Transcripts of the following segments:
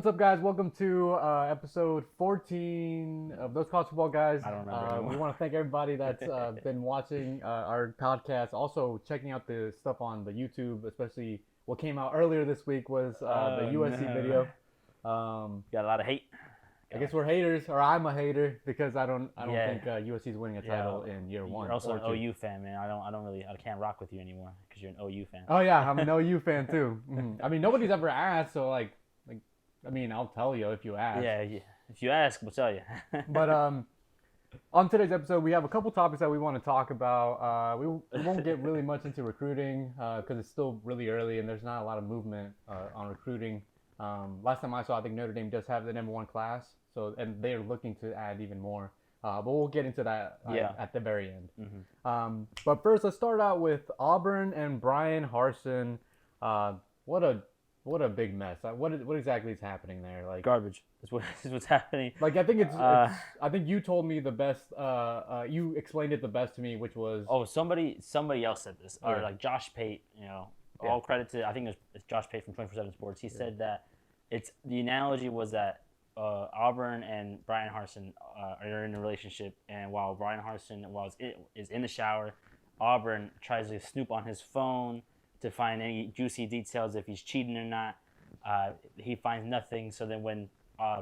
What's up, guys? Welcome to episode 14 of Those College Football Guys. I don't remember anymore. We want to thank everybody that's been watching our podcast, also checking out the stuff on the YouTube, especially what came out earlier this week was the USC video. Got a lot of hate. I guess we're haters, or I'm a hater because I don't Yeah. think USC's winning a title in year one. You're also or an two. OU fan, man. I can't rock with you anymore because you're an OU fan. Oh yeah, I'm an OU fan too. I mean, nobody's ever asked, so I mean, I'll tell you if you ask. Yeah. If you ask, we'll tell you. But on today's episode, we have a couple topics that we want to talk about. We won't get really much into recruiting because it's still really early and there's not a lot of movement on recruiting. Last time I saw, I think Notre Dame does have the number one class, and they're looking to add even more. But we'll get into that at the very end. Mm-hmm. But first, let's start out with Auburn and Brian Harsin. What a big mess. What exactly is happening there? Like Garbage. Is what's happening. Like I think I think you told me the best. You explained it the best to me, which was somebody else said this, or Yeah. like Josh Pate. All credit to, I think it's Josh Pate from 24/7 Sports. He said that the analogy was that Auburn and Brian Harsin are in a relationship, and while Brian Harsin is in the shower, Auburn tries to snoop on his phone to find any juicy details if he's cheating or not. He finds nothing. So then when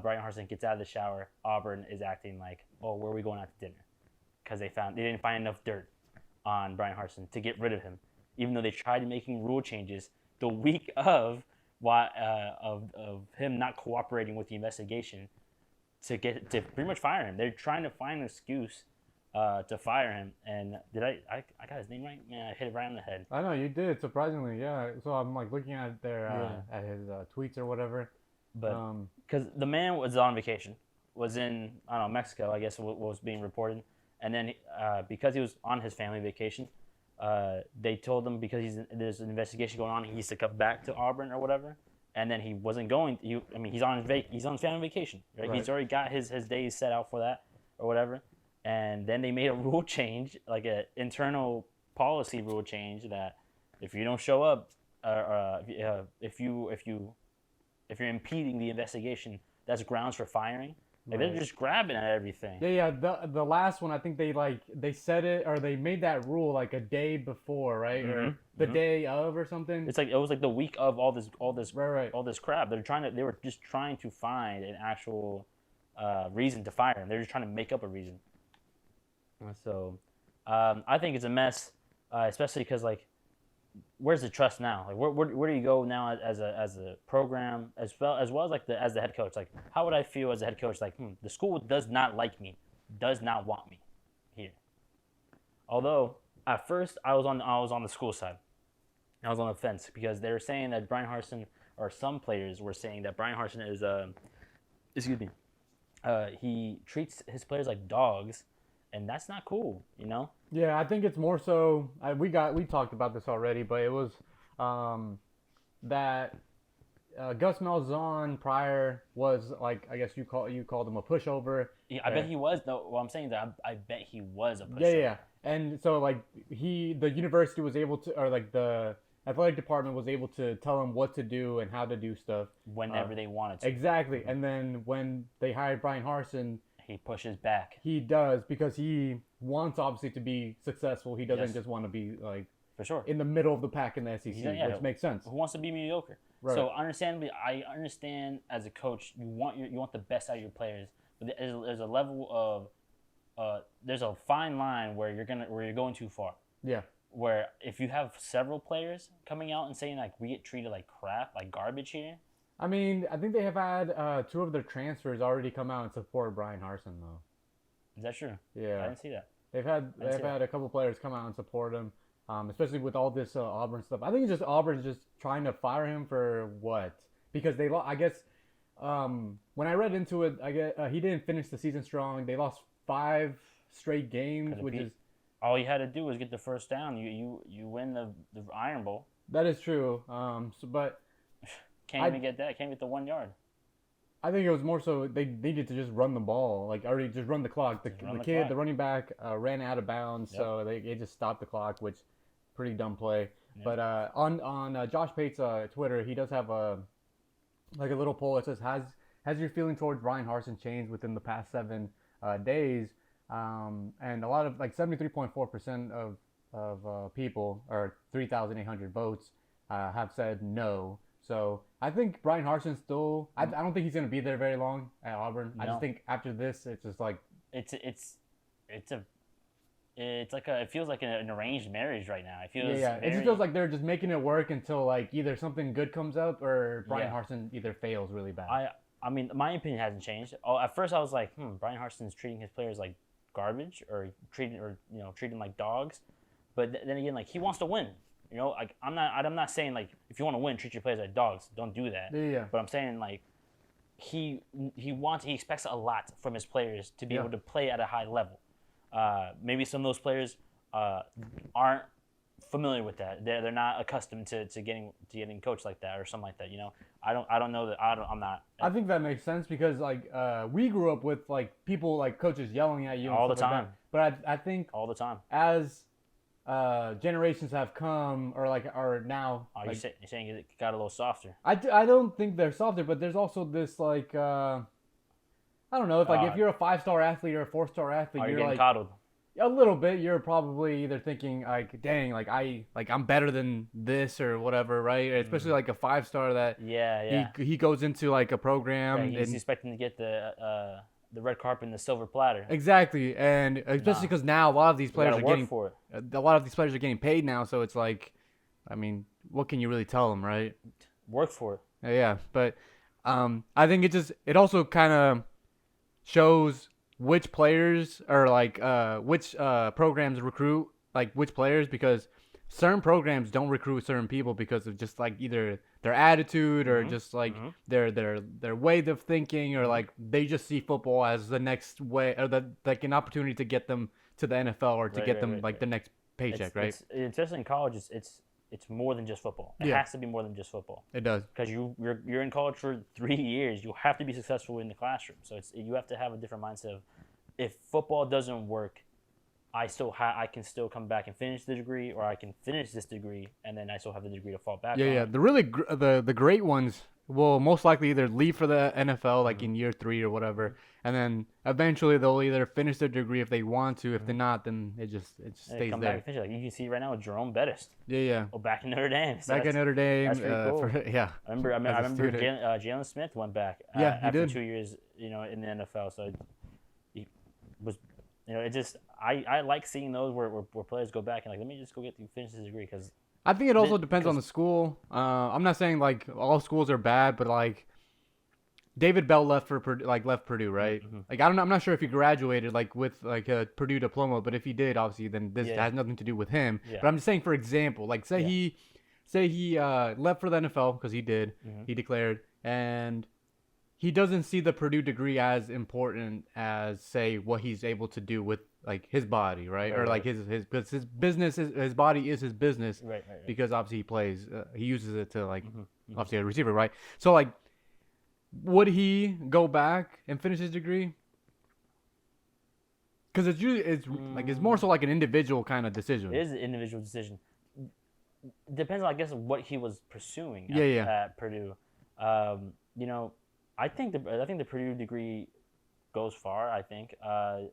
Brian Harsin gets out of the shower, Auburn is acting like, "Oh, where are we going out to dinner?" Because they didn't find enough dirt on Brian Harsin to get rid of him, even though they tried making rule changes the week of him not cooperating with the investigation to pretty much fire him. They're trying to find an excuse to fire him. And did I got his name right? Man, I hit it right on the head. I know you did, surprisingly, yeah. So I'm like looking at at his tweets or whatever. But because the man was on vacation, was in Mexico, I guess was being reported, and then because he was on his family vacation, they told him because there's an investigation going on, he needs to come back to Auburn or whatever, and then he wasn't going. He's on his family vacation, right? He's already got his days set out for that or whatever. And then they made a rule change, like an internal policy rule change, that if you don't show up, if you're impeding the investigation, that's grounds for firing. Like they're just grabbing at everything. Yeah. The last one, I think they said it, or they made that rule like a day before, right? Or the day of, or something. It's like it was like the week of all this right. all this crap. They were just trying to find an actual reason to fire him. They're just trying to make up a reason. So, I think it's a mess, especially because where's the trust now? Like, where do you go now as a program, as well as as the head coach? Like, how would I feel as a head coach? Like, the school does not like me, does not want me here. Although at first I was on the school side, I was on the fence because they were saying that Brian Harsin, or some players were saying that Brian Harsin is he treats his players like dogs. And that's not cool, Yeah, I think it's more so. We talked about this already, but it was that Gus Malzahn prior was like, I guess you called him a pushover. Yeah, I bet he was though. Well, I'm saying that I bet he was a pushover. Yeah. And so the university was able to, or like the athletic department was able to tell him what to do and how to do stuff whenever they wanted to. Exactly. And then when they hired Brian Harsin, he pushes back. He does, because he wants obviously to be successful. He doesn't just want to be for sure in the middle of the pack in the SEC, which makes sense. Who wants to be mediocre? Right. So understandably, I understand as a coach, you want the best out of your players, but there's a level of there's a fine line where you're going too far. Yeah. Where if you have several players coming out and saying like we get treated like crap, like garbage here. I mean, I think they have had two of their transfers already come out and support Brian Harsin, though. Is that true? Yeah. I didn't see that. They've had a couple players come out and support him, especially with all this Auburn stuff. I think it's just Auburn's just trying to fire him for what? Because I guess when I read into it, I guess he didn't finish the season strong. They lost 5 straight games, which is all you had to do was get the first down. You win the Iron Bowl. That is true. But. Can't even get that. Can't get the 1 yard. I think it was more so they needed to just run the ball, already just run the clock. The running back, ran out of bounds, so they just stopped the clock, which pretty dumb play. Yep. But on Josh Pate's Twitter, he does have a like a little poll that says has your feeling towards Brian Harsin changed within the past 7 days? And a lot of like 73.4% of people, or 3,800 votes, have said no. So I think Brian Harsin's still. I don't think he's going to be there very long at Auburn. I just think after this, it's just like it's like it feels like an arranged marriage right now. It feels It just feels like they're just making it work until like either something good comes up or Brian Yeah. Harsin either fails really bad. I mean, my opinion hasn't changed. Oh, at first I was like, Brian Harson's treating his players like garbage, or treating them like dogs. But then again, like, he wants to win. Like, I'm not saying like, if you want to win, treat your players like dogs. Don't do that. Yeah. But I'm saying, like, he expects a lot from his players to be able to play at a high level. Maybe some of those players aren't familiar with that. They're not accustomed to getting coached like that or something like that. I don't know that. I'm not. I think that makes sense because like we grew up with like people like coaches yelling at you all the stuff like time. that. But I think All the time. as generations have come or now, You're saying it got a little softer. I don't think they're softer, but there's also this like I don't know, if you're a 5-star athlete or a 4-star athlete, You're you're getting like coddled. a little bit. You're probably either thinking like, dang, like I'm better than this or whatever, right? Especially like a 5-star that he goes into like a program. He's expecting to get the red carpet and the silver platter. Exactly, and especially because now a lot of these players are getting for it. A lot of these players are getting paid now, so it's like, I mean, what can you really tell them, right? Work for it. Yeah, but I think it also kind of shows which players or like which programs recruit like which players, because certain programs don't recruit certain people because of just like either their attitude or just like their way of thinking, or like they just see football as the next way, or like an opportunity to get them to the NFL or to get them the next paycheck, right? Especially in college, it's more than just football. It has to be more than just football. It does, because you're in college for 3 years. You have to be successful in the classroom. So you have to have a different mindset of, if football doesn't work, I can still come back and finish the degree, or I can finish this degree and then I still have the degree to fall back on. Yeah. The great ones will most likely either leave for the NFL like in year 3 or whatever, and then eventually they'll either finish their degree if they want to. If they're not, then it just stays come there. back and finish it. Like you can see right now with Jerome Bettis. Yeah. Oh, back in Notre Dame. So Back at Notre Dame. That's pretty cool. I remember Jalen Smith went back after 2 years, in the NFL. So he was, it just I like seeing those where players go back and like, let me just go finish this degree, because I think it also depends on the school. I'm not saying like all schools are bad, but like David Bell left Purdue, right? Mm-hmm. Like I'm not sure if he graduated like with like a Purdue diploma, but if he did, obviously, then this has nothing to do with him. Yeah. But I'm just saying, for example, like say he left for the NFL because he did, he declared, and he doesn't see the Purdue degree as important as, say, what he's able to do with like his body, right? Or like his business, his body is his business, right. Because obviously he plays, he uses it to like obviously a receiver, right? So like, would he go back and finish his degree? Because it's more so like an individual kind of decision. It is an individual decision. Depends on, I guess, what he was pursuing at Purdue. I think the Purdue degree goes far. I think,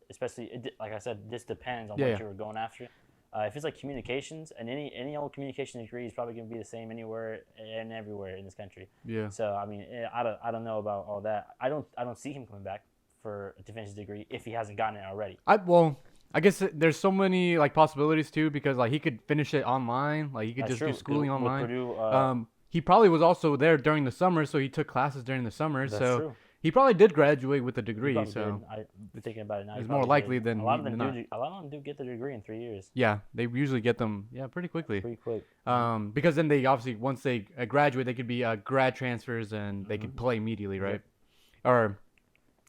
especially like I said, this depends on what you were going after. If it's like communications, and any old communication degree is probably going to be the same anywhere and everywhere in this country. Yeah. So I mean, I don't know about all that. I don't see him coming back to finish his degree if he hasn't gotten it already. I guess there's so many like possibilities too, because like he could finish it online, like he could do schooling online. Purdue, he probably was also there during the summer, so he took classes during the summer. That's true. He probably did graduate with a degree. So I'm thinking about it now. It's more likely than a lot of them do get the degree in 3 years. Yeah, they usually get them pretty quickly. Pretty quick. Because then they obviously, once they graduate, they could be grad transfers and they could play immediately, right? Yep. Or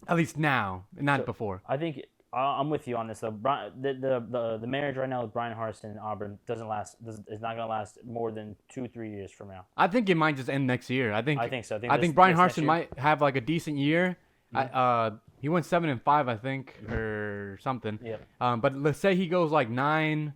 at least now, not before. I think I'm with you on this though. The marriage right now with Brian Harsin and Auburn is not going to last more than 2-3 years from now. I think it might just end next year. I think so. I think Brian Harsin might have like a decent year. Mm-hmm. He went 7-5, I think, or something. Yeah. But let's say he goes like 9-3,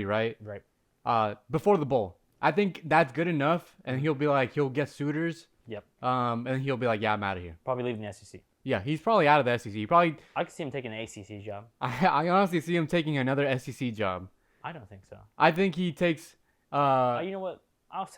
right? Right. Before the bowl, I think that's good enough, and he'll get suitors Yep. And he'll be like, yeah, I'm out of here. Probably leaving the SEC. Yeah, he's probably out of the SEC. Probably. I could see him taking an ACC job. I honestly see him taking another SEC job. I don't think so. I think he takes. You know what? I'll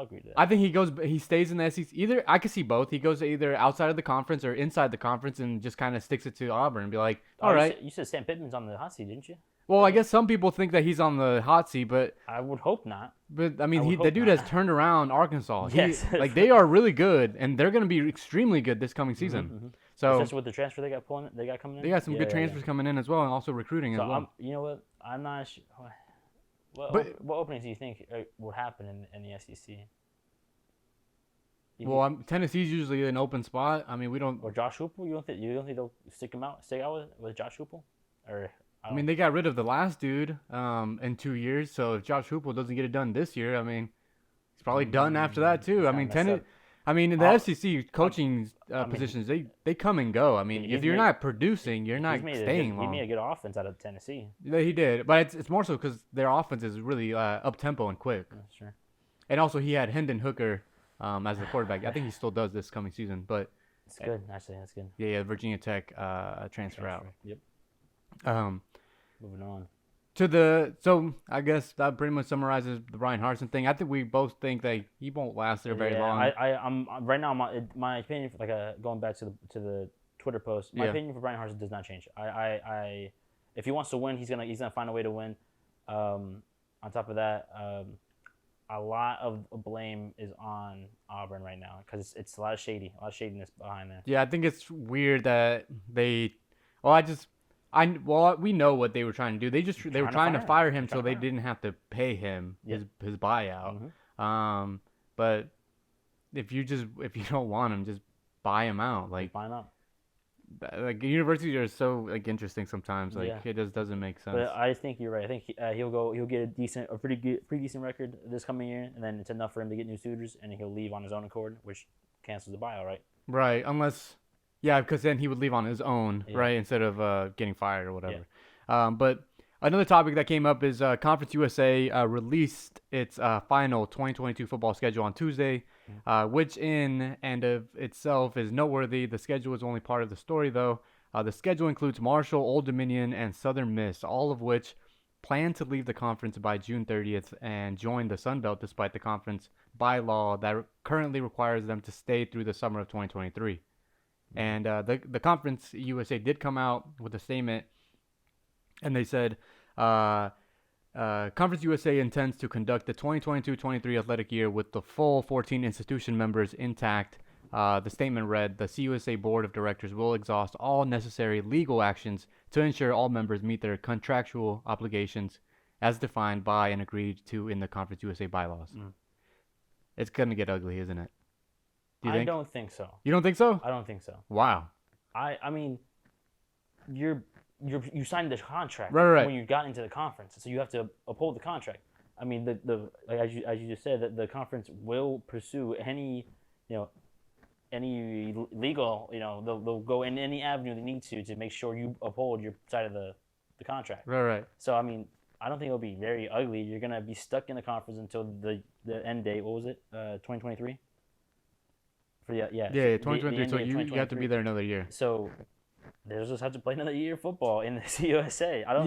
agree to that. I think he stays in the SEC. Either I could see both. He goes either outside of the conference or inside the conference and just kind of sticks it to Auburn and be like, all right. You said Sam Pittman's on the hot seat, didn't you? Well, I guess some people think that he's on the hot seat, but I would hope not. I mean, would the hope dude not. has turned around Arkansas. Yes. Like they are really good, and they're going to be extremely good this coming season. So Especially with the transfer they got coming in. they got some good transfers coming in as well, and also recruiting as So well. you know what? I'm not sure. What openings do you think will happen in the SEC? Well, Tennessee's usually an open spot. I mean, we don't. Or Josh Hoople? You don't think they'll stick out with Josh Hoople? Or I mean, they got rid of the last dude in 2 years. So if Josh Hoople doesn't get it done this year, I mean, he's probably done after that too. I mean, in the SEC coaching positions, they come and go. I mean, if you're not producing, you're not staying long. He made a good offense out of Tennessee. Yeah, he did, but it's more so because their offense is really up tempo and quick. Sure. And also, he had Hendon Hooker as the quarterback. I think he still does this coming season, but it's good. Actually, that's good. Yeah, Virginia Tech transfer out. Yep. Moving on. So I guess that pretty much summarizes the Ryan Harsin thing. I think we both think that he won't last there very long. I'm right now. My opinion, going back to the Twitter post, my opinion for Brian Harsin does not change. If he wants to win, he's gonna find a way to win. On top of that, a lot of blame is on Auburn right now because it's a lot of shadiness behind there. Yeah, I think it's weird that they. We know what they were trying to do. They were trying to fire him so they didn't have to pay him his buyout. Mm-hmm. But if you don't want him, just buy him out. Buy him out. Like universities are so interesting sometimes. It just doesn't make sense. But I think you're right. I think he'll get a pretty decent record this coming year, and then it's enough for him to get new suitors, and he'll leave on his own accord, which cancels the buyout, right? Right, unless. Yeah, because then he would leave on his own, right, instead of getting fired or whatever. Yeah. But another topic that came up is Conference USA released its final 2022 football schedule on Tuesday, which in and of itself is noteworthy. The schedule is only part of the story, though. The schedule includes Marshall, Old Dominion, and Southern Miss, all of which plan to leave the conference by June 30th and join the Sun Belt despite the conference bylaw that currently requires them to stay through the summer of 2023. And the Conference USA did come out with a statement, and they said, Conference USA intends to conduct the 2022-23 athletic year with the full 14 institution members intact. The statement read, the CUSA Board of Directors will exhaust all necessary legal actions to ensure all members meet their contractual obligations as defined by and agreed to in the Conference USA bylaws. It's going to get ugly, isn't it? I don't think so. You don't think so? I don't think so. Wow. I mean, you signed the contract right. when you got into the conference, so you have to uphold the contract. I mean, as you just said, the conference will pursue any legal, they'll go in any avenue they need to make sure you uphold your side of the contract. Right. So I mean, I don't think it'll be very ugly. You're gonna be stuck in the conference until the end date. What was it? 2023. Yeah, 2023. So you have to be there another year. So they just have to play another year of football in the CUSA. I don't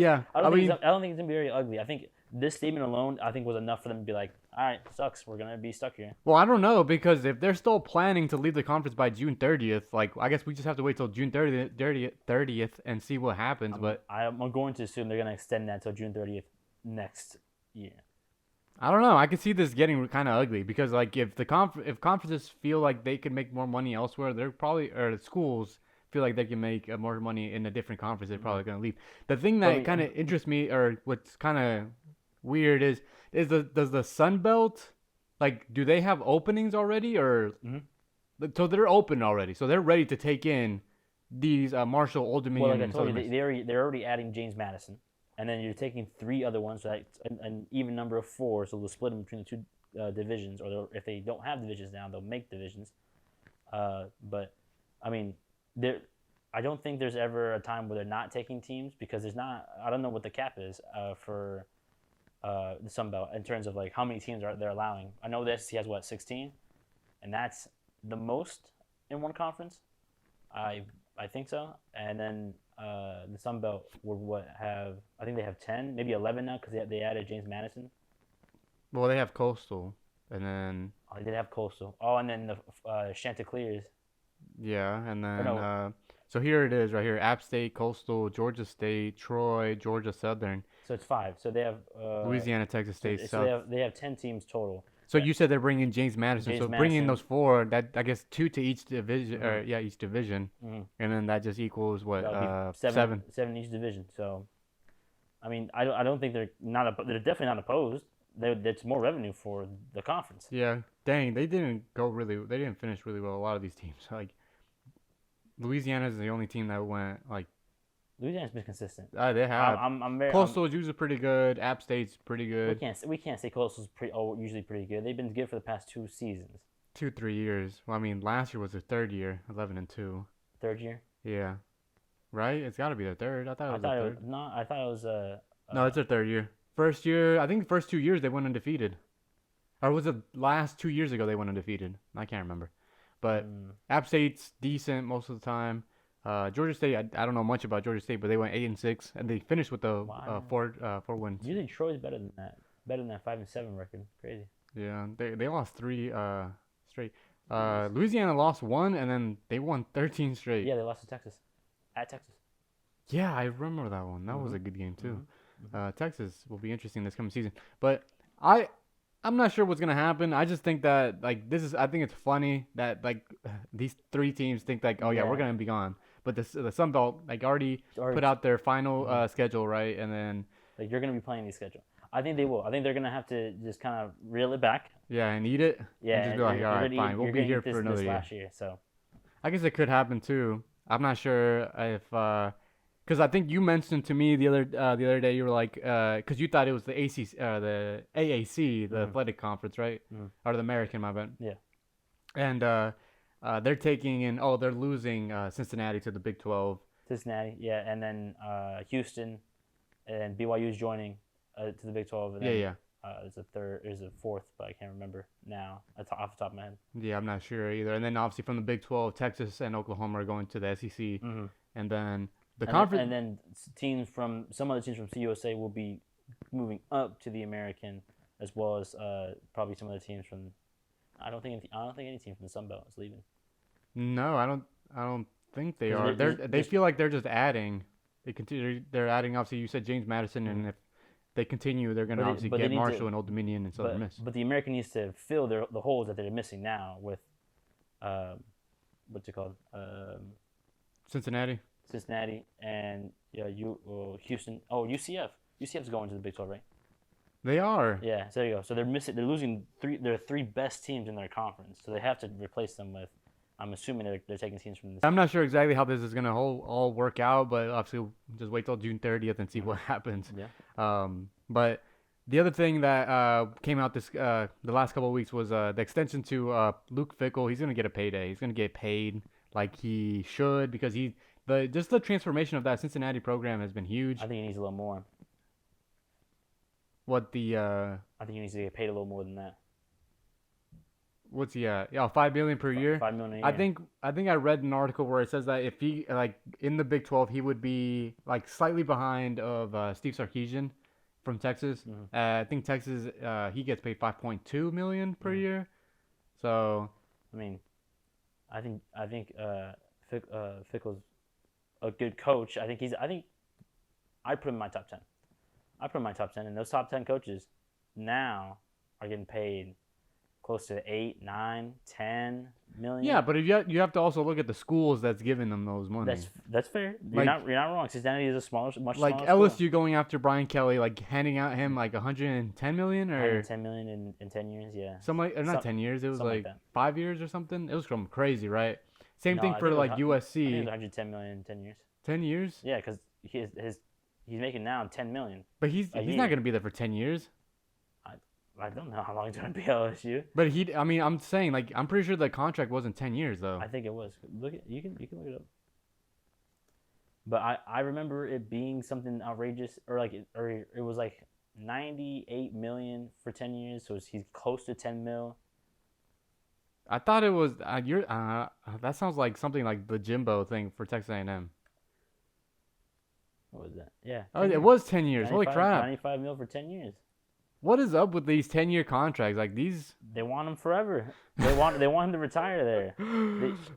think it's gonna be very ugly. I think this statement alone, was enough for them to be like, all right, sucks. We're gonna be stuck here. Well, I don't know, because if they're still planning to leave the conference by June 30th, I guess we just have to wait till June 30th and see what happens. I'm going to assume they're gonna extend that till June 30th next year. I don't know. I could see this getting kind of ugly because, if conferences feel like they could make more money elsewhere, or schools feel like they can make more money in a different conference, they're probably going to leave. The thing that kind of interests me, or what's kind of weird, is does the Sun Belt, do they have openings already, or so they're open already, so they're ready to take in these Marshall, Old Dominion. Well, like I told you, they're already adding James Madison. And then you're taking 3 other ones, right? An even number of 4, so they'll split them between the 2 divisions. Or if they don't have divisions now, they'll make divisions. But, I mean, I don't think there's ever a time where they're not taking teams, because there's not. I don't know what the cap is for the Sun Belt in terms of how many teams they're allowing. I know the SEC has 16, and that's the most in one conference. I think so. And then the Sun Belt would have, I think they have 10, maybe 11 now because they added James Madison. Well, they have Coastal, and then Oh, they did have Coastal. Oh, and then the Chanticleers. yeah, and Or then no, so here it is right here: App State, Coastal, Georgia State, Troy, Georgia Southern, so it's 5. So they have Louisiana, Texas so, State, so South. they have 10 teams total. So you said they're bringing James Madison. James So bringing Madison. those four, that I guess two to each division, Mm-hmm, or yeah, each division, mm-hmm. and then that just equals what That would be seven. seven in each division. So I mean, I don't think they're not. They're definitely not opposed. It's more revenue for the conference. Yeah, dang, they didn't go really. They didn't finish really well. A lot of these teams, like Louisiana, is the only team that went like. Louisiana's been consistent. They have. I'm very. Coastal is usually pretty good. App State's pretty good. We can't say Coastal's usually pretty good. They've been good for the past 2 seasons. 2 3 years. Well, I mean, last year was their third year, 11-2. Third year. Yeah, right. It's got to be their third. I thought it was their third. No. I thought it was No, it's their third year. First year, I think the first 2 years they went undefeated. Or was it last 2 years ago they went undefeated? I can't remember. But App State's decent most of the time. Georgia State, I don't know much about Georgia State, but they went 8-6, and they finished with the four wins. Usually Troy's better than that. Better than that 5-7 record. Crazy. Yeah, they lost three straight. Louisiana lost one, and then they won 13 straight. Yeah, they lost to Texas. At Texas. Yeah, I remember that one. That was a good game too. Texas will be interesting this coming season, but I'm not sure what's gonna happen. I just think that like this is. I think it's funny that like these three teams think like, oh yeah, we're gonna be gone. But the Sun Belt like already put out their final schedule, right? And then like you're gonna be playing these schedule. I think they will. I think they're gonna have to just kind of reel it back. Yeah, and eat it. Yeah, and just be like, all right, fine, we'll be here for another year. Last year, so I guess it could happen too. I'm not sure if because I think you mentioned to me the other day you were like because you thought it was the the AAC, the athletic conference, right? Or the American, my bad. Yeah. And they're taking in they're losing Cincinnati to the Big 12. Cincinnati, yeah, and then Houston, and BYU is joining to the Big 12. And then, yeah. There's a fourth, but I can't remember now. That's off the top of my head. Yeah, I'm not sure either. And then obviously from the Big 12, Texas and Oklahoma are going to the SEC, and then the conference. And then some other teams from CUSA will be moving up to the American, as well as probably some other teams from. I don't think any team from the Sun Belt is leaving. No, I don't think they are. They feel like they're just adding. They're adding. Obviously, you said James Madison, and if they continue, they're going to obviously get Marshall and Old Dominion and Southern Miss. But the American needs to fill the holes that they're missing now with, what's it called? Cincinnati and Houston. Oh, UCF. UCF's going to the Big 12, right? They are. Yeah, so there you go. So they're losing their three best teams in their conference. So they have to replace them with. I'm assuming they're taking teams from this. I'm not sure exactly how this is gonna all work out, but obviously we'll just wait till June 30th and see what happens. Yeah. But the other thing that came out the last couple of weeks was the extension to Luke Fickell. He's gonna get a payday. He's gonna get paid like he should because the transformation of that Cincinnati program has been huge. I think he needs a little more. I think he needs to get paid a little more than that. What's he at? Yeah, $5 million per year. $5 million a year. I think I read an article where it says that if he like in the Big 12, he would be like slightly behind of Steve Sarkisian from Texas. I think Texas he gets paid $5.2 million per year. So I mean, I think Fickell's a good coach. I think I put him in my top 10. I put him in my top 10, and those top 10 coaches now are getting paid close to 8, 9, 10 million. Yeah, but if you have to also look at the schools that's giving them those money. That's fair. You're not wrong. Cincinnati is much like smaller LSU school. going after Brian Kelly, like handing out him like 110 million or 110 million in 10 years. Yeah. Not 10 years. It was like 5 years or something. It was from crazy, right? Same thing I for think like USC. I think it was 110 million in 10 years. 10 years? Yeah, because he's making now 10 million. But he's not going to be there for 10 years. I don't know how long he's going to be at LSU. But I'm saying like I'm pretty sure the contract wasn't 10 years though. I think it was. You can look it up. But I remember it being something outrageous, or it was like 98 million for 10 years. So he's close to 10 mil. I thought it was that sounds like something like the Jimbo thing for Texas A&M. What was that? Yeah. Oh, 10 it years. was 10 years. Holy 95, crap. 95 mil for 10 years. What is up with these 10-year contracts? Like these They want him forever. They want him to retire there.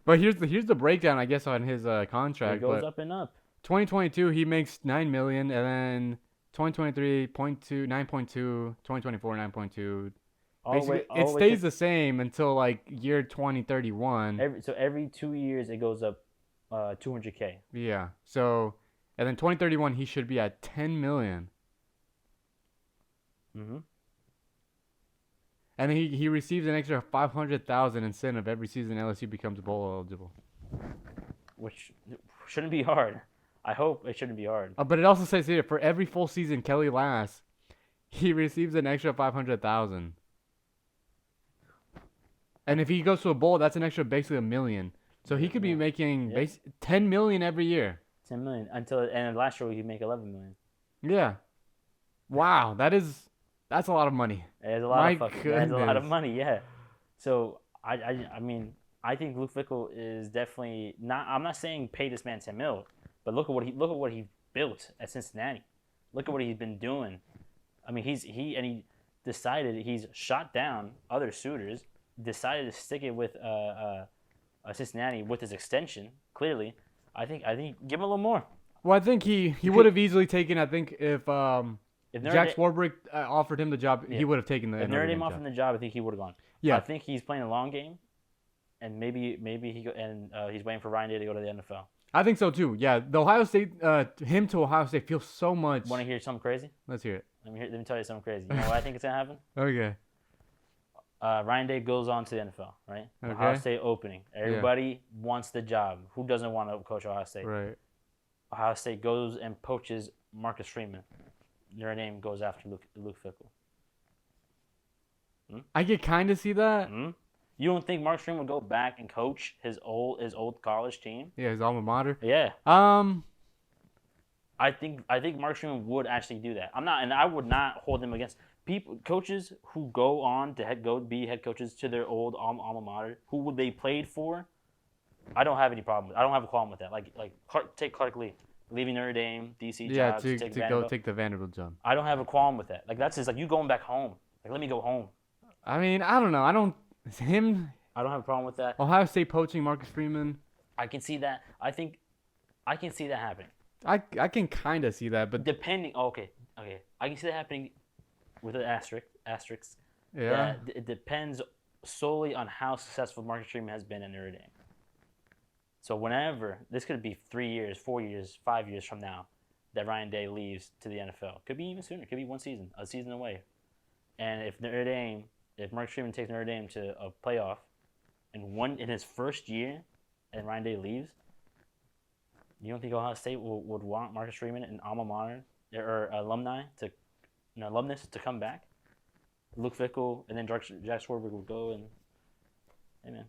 But here's the breakdown, I guess, on his It contract. goes But up and up. 2022 he makes 9 million, and then 2023 0.2 9.2, 2024 9.2. All the Basically, way, it stays the same until like year 2031. every 2 years it goes up 200K. Yeah. So, and then 2031 he should be at 10 million. Mm-hmm. And he receives an extra 500,000 incentive every season LSU becomes bowl eligible. Which shouldn't be hard. I hope it shouldn't be hard. But it also says here for every full season Kelly lasts, he receives an extra 500,000. And if he goes to a bowl, that's an extra basically $1 million. So he could be making 10 million every year. 10 million and last year he could make 11 million. Yeah. Wow, that's a lot of money. It's a lot That's a lot of money, yeah. So I mean I think Luke Fickell is definitely not. I'm not saying pay this man 10 mil, but look at what he built at Cincinnati. Look at what he's been doing. I mean he decided he's shot down other suitors. Decided to stick it with Cincinnati with his extension. Clearly, I think give him a little more. Well, I think he would have easily taken. I think if Jack Swarbrick offered him the job, he would have taken the. If Notre Dame offered him the job, I think he would have gone. Yeah, I think he's playing a long game, and maybe he's waiting for Ryan Day to go to the NFL. I think so too. Yeah, the Ohio State him to Ohio State feels so much. Want to hear something crazy? Let's hear it. Let me tell you something crazy. You know what I think is gonna happen? Okay. Ryan Day goes on to the NFL, right? Okay. Ohio State opening. Everybody wants the job. Who doesn't want to coach Ohio State? Right. Ohio State goes and poaches Marcus Freeman. Your name goes after Luke Fickell. I could kind of see that. You don't think Marcus Freeman would go back and coach his old college team? Yeah, his alma mater. Yeah. I think Marcus Freeman would actually do that. I would not hold him against coaches who go on to be head coaches to their old alma mater, who they played for. I don't have any problem. I don't have a problem with that. Like take Clark Lee, leaving Notre Dame, DC jobs, to Vanderbilt. go take the Vanderbilt job. I don't have a qualm with that. Like that's just like you going back home. Like let me go home. I mean, I don't know. I don't have a problem with that. Ohio State poaching Marcus Freeman. I can see that. I think I can see that happening. I can kind of see that, but depending. Okay. I can see that happening with an asterisk. Yeah. It depends solely on how successful Marcus Freeman has been in Notre Dame. So whenever this could be 3 years, 4 years, 5 years from now, that Ryan Day leaves to the NFL, could be even sooner. Could be a season away. And if Marcus Freeman takes Notre Dame to a playoff, in his first year, and Ryan Day leaves, you don't think Ohio State would want Marcus Freeman and alma mater or alumnus to come back? Luke Fickell and then Jack Swarbrick would go and, hey man,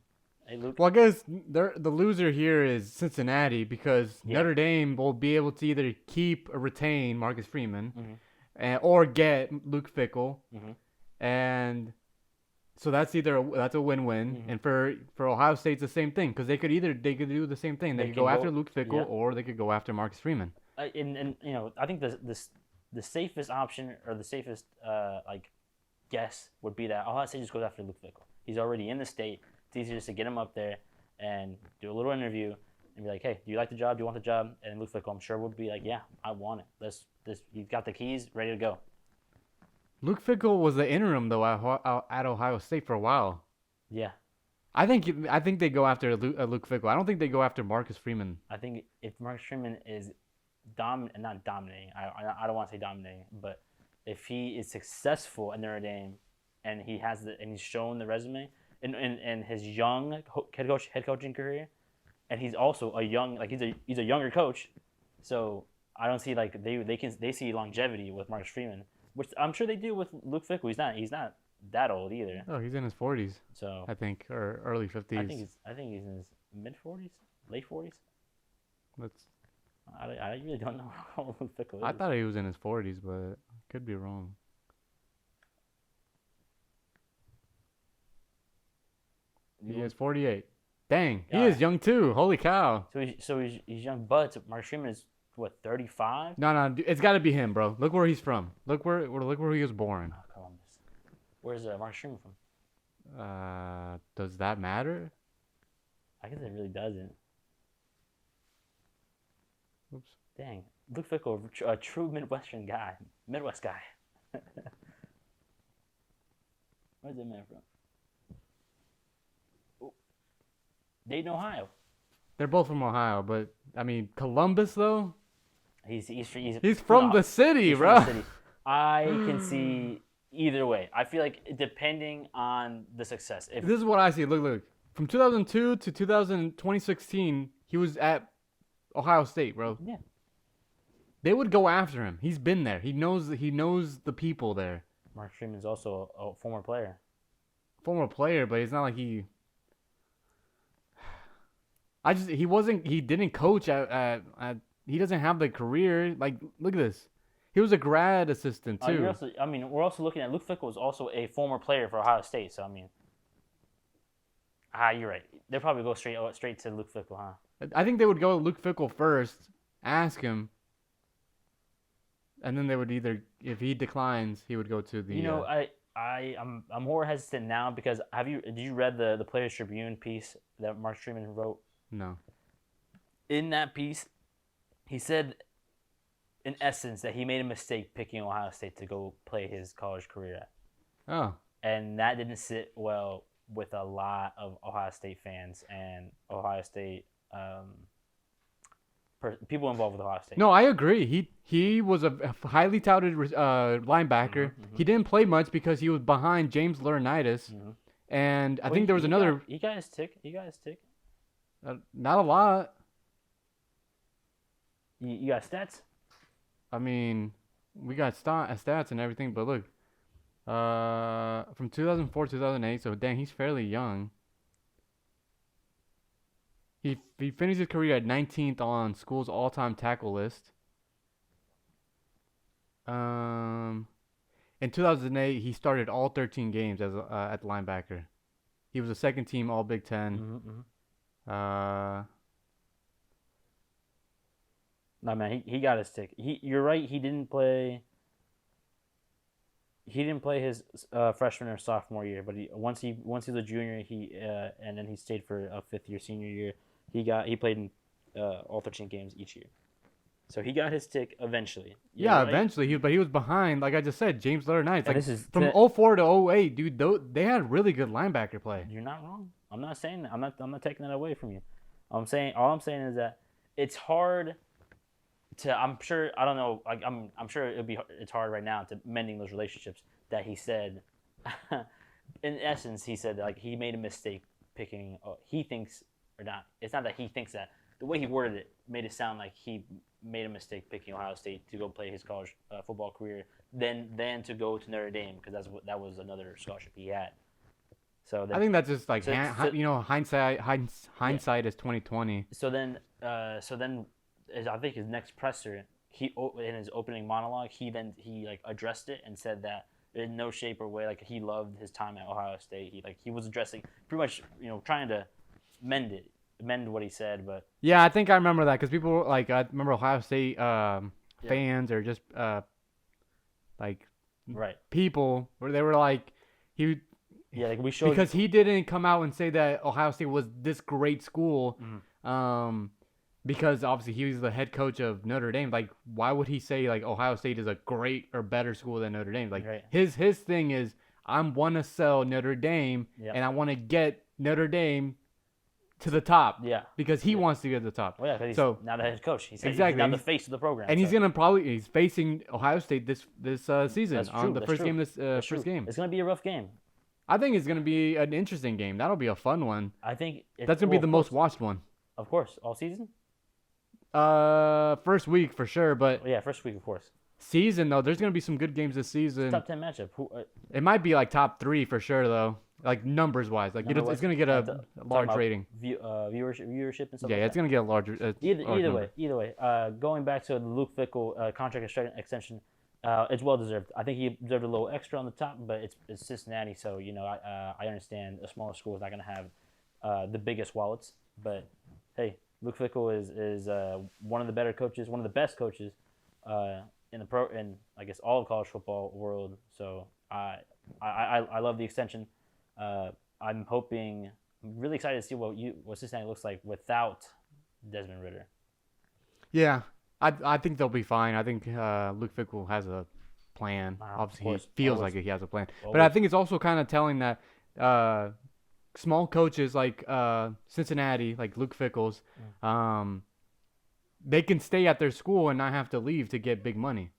hey Luke. Well, I guess the loser here is Cincinnati because Notre Dame will be able to either keep or retain Marcus Freeman, or get Luke Fickell, and so that's a win-win. And for Ohio State, it's the same thing because they could do the same thing. They could go after Luke Fickell or they could go after Marcus Freeman. And I think the safest option or the safest guess would be that Ohio State just goes after Luke Fickell. He's already in the state. It's easier just to get him up there and do a little interview and be like, hey, do you like the job? Do you want the job? And Luke Fickell, I'm sure, would be like, yeah, I want it. He's got the keys, ready to go. Luke Fickell was the interim though at Ohio State for a while. Yeah. I think they go after Luke Fickell. I don't think they go after Marcus Freeman. I think if Marcus Freeman is not dominating, I don't want to say dominating, but if he is successful at Notre Dame and he's shown the resume in his young head coaching career, and he's also he's a younger coach, so I don't see they see longevity with Marcus Freeman, which I'm sure they do with Luke Fickell. He's not that old either. Oh, he's in his 40s. So I think, or early 50s. I think he's in his mid 40s, late 40s. I really don't know how old Luke Fickell is. I thought he was in his 40s, but could be wrong. He is 48. Dang, he God. is young too. Holy cow. So he's young, but Marcus Freeman is what 35? No, dude, it's got to be him, bro. Look where he's from. Look where he was born. Oh, Columbus. Where's Marcus Freeman from? Does that matter? I guess it really doesn't. Oops. Dang, Luke Fickell, a true Midwest guy. Where's that man from? Oh. Dayton, Ohio. They're both from Ohio, but I mean Columbus though. He's from the city, he's bro. from the city. I can see either way. I feel like depending on the success. If This is what I see. Look. From 2002 to 2016, he was at Ohio State, bro. yeah, They would go after him. He's been there. He knows the people there. Marcus Freeman's also a former player. Former player, but it's not like he. He didn't coach at he doesn't have the career. Like, look at this. He was a grad assistant too. We're also looking at Luke Fickell was also a former player for Ohio State. So you're right. They'll probably go straight to Luke Fickell, huh? I think they would go Luke Fickell first, ask him, and then they would either, if he declines, he would go to the. I'm more hesitant now because did you read the Players Tribune piece that Mark Freeman wrote? No. In that piece, he said, in essence, that he made a mistake picking Ohio State to go play his college career at. Oh. And that didn't sit well with a lot of Ohio State fans and Ohio State people involved with Ohio State. No, I agree. He was a highly touted linebacker. Mm-hmm. He didn't play much because he was behind James Laurinaitis, and I think there was another. He got his tick. Not a lot. You got stats? I mean, we got stats and everything, but look, from 2004 to 2008, so dang, he's fairly young. He finished his career at 19th on school's all-time tackle list. In 2008, he started all 13 games as at linebacker. He was a second team All Big Ten. No, man, he got his tick. You're right. He didn't play his freshman or sophomore year, but once he was a junior, and then he stayed for a fifth year, senior year. He played in all 13 games each year, so he got his tick eventually. Eventually. But he was behind, like I just said, James Laurinaitis. Like, this is from 04 to 08, dude. They had really good linebacker play. You're not wrong. I'm not saying that. I'm not taking that away from you. All I'm saying is that it's hard to. I'm sure. I don't know. Like I'm sure it's hard right now to mending those relationships. That he said, in essence, he said like he made a mistake picking. He thinks or not. It's not that he thinks that. The way he worded it made it sound like he made a mistake picking Ohio State to go play his college football career, than to go to Notre Dame because that was another scholarship he had. So I think that's just like hindsight. Hindsight is 2020. So then, I think his next presser, in his opening monologue, he addressed it and said that in no shape or way he loved his time at Ohio State. He was addressing pretty much trying to mend what he said, but yeah, I think I remember that because people I remember Ohio State fans or just right people where they were like he. Yeah, we showed because he didn't come out and say that Ohio State was this great school, because obviously he was the head coach of Notre Dame. Like, why would he say Ohio State is a great or better school than Notre Dame? Right. his thing is I want to sell Notre Dame and I want to get Notre Dame to the top. Yeah, because he wants to get to the top. Well, yeah, because he's now the head coach. He's now the face of the program, and he's facing Ohio State this season on the first game. First game. It's gonna be a rough game. I think it's going to be an interesting game. That'll be a fun one. I think that's going to be the most watched one. Of course, all season? First week for sure, but yeah, first week of course. Season though, there's going to be some good games this season. Top 10 matchup. It might be top 3 for sure though. Numbers wise, it's going to get a large rating. Viewership and stuff. Yeah, it's going to get a larger. Either way. Going back to the Luke Fickell contract extension. It's well deserved. I think he deserved a little extra on the top, but it's Cincinnati, so I understand a smaller school is not going to have the biggest wallets. But hey, Luke Fickell is one of the better coaches, one of the best coaches in I guess all of college football world. So I love the extension. I'm really excited to see what Cincinnati looks like without Desmond Ridder. Yeah, I think they'll be fine. I think Luke Fickell has a plan. Obviously, he feels like he has a plan. But I think it's also kind of telling that small coaches like Cincinnati, like Luke Fickell's, they can stay at their school and not have to leave to get big money,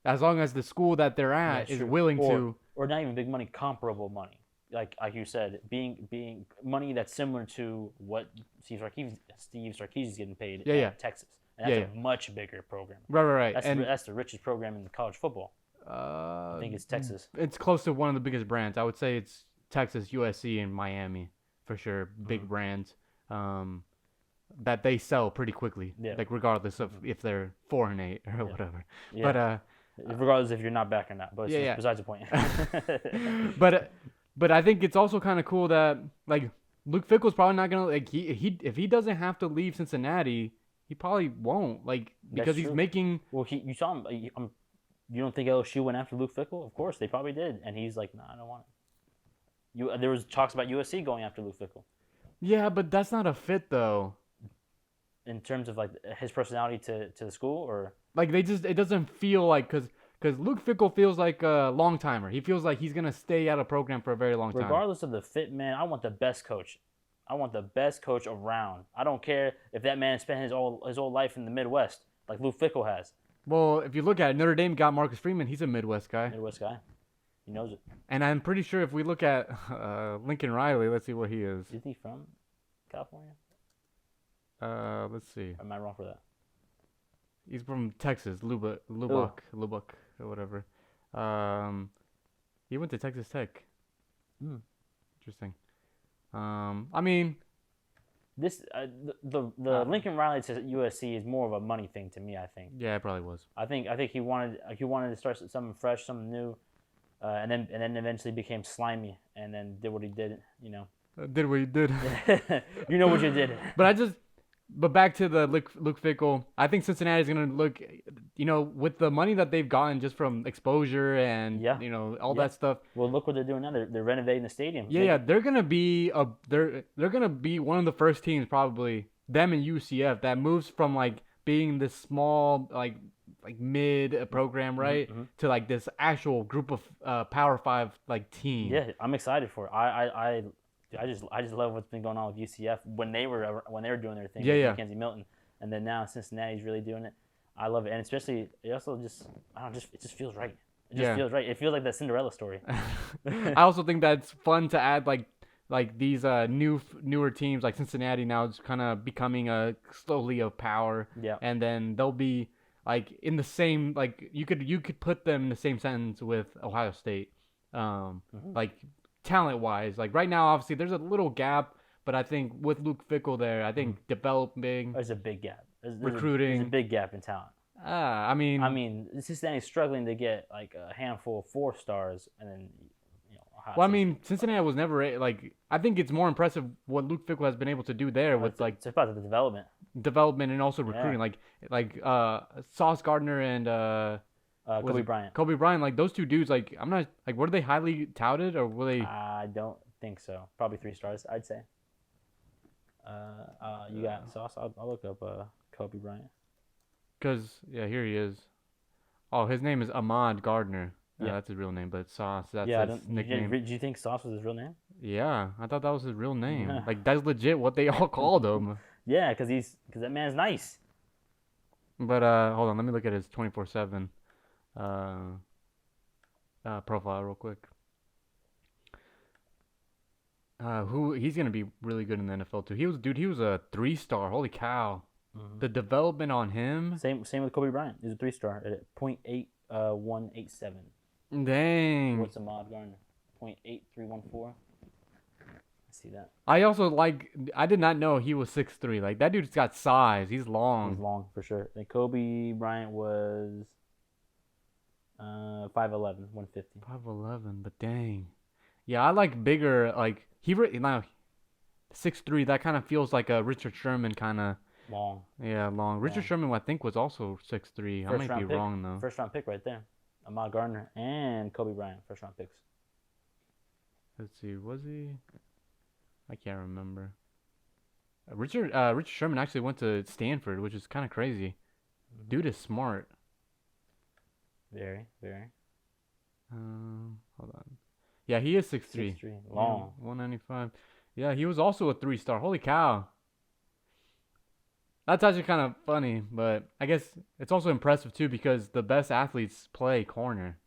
as long as the school that they're at is willing to, or not even big money, comparable money. Like you said, being money that's similar to what Steve Sarkisian is getting paid at Texas, and that's a much bigger program. Right. That's the richest program in college football. I think it's Texas. It's close to one of the biggest brands. I would say it's Texas, USC, and Miami for sure. Big brands that they sell pretty quickly. Yeah. Like regardless of if they're 4-8 or whatever. Yeah. But regardless if you're not back or not. But besides the point. But I think it's also kind of cool that like Luke Fickell's probably not gonna like he if he doesn't have to leave Cincinnati, he probably won't because he's making. Well, you saw him. You don't think LSU went after Luke Fickell? Of course, they probably did, and he's like, "No, I don't want it." There was talks about USC going after Luke Fickell. Yeah, but that's not a fit though. In terms of like his personality to the school, or like it doesn't feel like because Luke Fickell feels like a long timer. He feels like he's gonna stay at a program for a very long time. Regardless of the fit, man, I want the best coach. I want the best coach around. I don't care if that man spent his whole life in the Midwest, like Luke Fickell has. Well, if you look at it, Notre Dame got Marcus Freeman. He's a Midwest guy. He knows it. And I'm pretty sure if we look at Lincoln Riley, let's see what he is. Isn't he from California? Let's see. Or am I wrong for that? He's from Texas, Lubbock, or whatever. He went to Texas Tech. Interesting. I mean, this the Lincoln Riley to USC is more of a money thing to me. I think. Yeah, it probably was. I think he wanted to start something fresh, something new, and then eventually became slimy, and then did what he did. Did what he did. You know what you did. But back to the Luke Fickell, I think Cincinnati's going to look, with the money that they've gotten just from exposure and, all that stuff. Well, look what they're doing now. They're renovating the stadium. Yeah, they're going to be they're going to be one of the first teams, probably, them and UCF, that moves from, being this small, mid program, right, to, this actual group of Power 5, team. Yeah, I'm excited for it. I just love what's been going on with UCF when they were doing their thing with Mackenzie Milton, and then now Cincinnati's really doing it. I love it, and especially it also it just feels right. It just feels right. It feels like that Cinderella story. I also think that's fun to add like these newer teams like Cincinnati now is kind of becoming slowly a power. Yeah, and then they'll be in the same you could put them in the same sentence with Ohio State, talent-wise, right now, obviously, there's a little gap, but I think with Luke Fickell there, I think developing... There's a big gap. Recruiting... There's a big gap in talent. I mean, Cincinnati's struggling to get, a handful of 4 stars, and then, Well, I mean, Cincinnati was never, I think it's more impressive what Luke Fickell has been able to do there with, It's about the development. Development and also recruiting, Sauce Gardner and... Kobe Bryant, those two dudes, I'm not, were they highly touted or were they? I don't think so. Probably 3 stars, I'd say. You got Sauce? I'll look up Kobe Bryant. Because, here he is. Oh, his name is Ahmad Gardner. Yeah, that's his real name, but Sauce, that's his nickname. Did you think Sauce was his real name? Yeah, I thought that was his real name. That's legit what they all called him. Yeah, because that man's nice. But, hold on, let me look at his 24/7. Profile real quick. He's gonna be really good in the NFL too. He was a 3-star. Holy cow! The development on him. Same with Kobe Bryant. He's a 3-star at 0.8187. Dang. What's Ahmad Gardner? 0.8314. I see that. I did not know he was 6'3". That dude's got size. He's long. He's long for sure. And Kobe Bryant was 5'11", 150. 5'11", but dang. Yeah, I like bigger. 6'3", that kind of feels like a Richard Sherman kind of. Long. Yeah, long. Richard Sherman, I think, was also 6'3". I might be wrong though. First round pick right there. Ahmad Gardner and Kobe Bryant, first round picks. Let's see, was he? I can't remember. Richard Sherman actually went to Stanford, which is kind of crazy. Dude is smart. Very, very. Hold on. Yeah, he is 6'3". 6'3", long. 195. Yeah, he was also a 3-star. Holy cow. That's actually kind of funny, but I guess it's also impressive too because the best athletes play corner.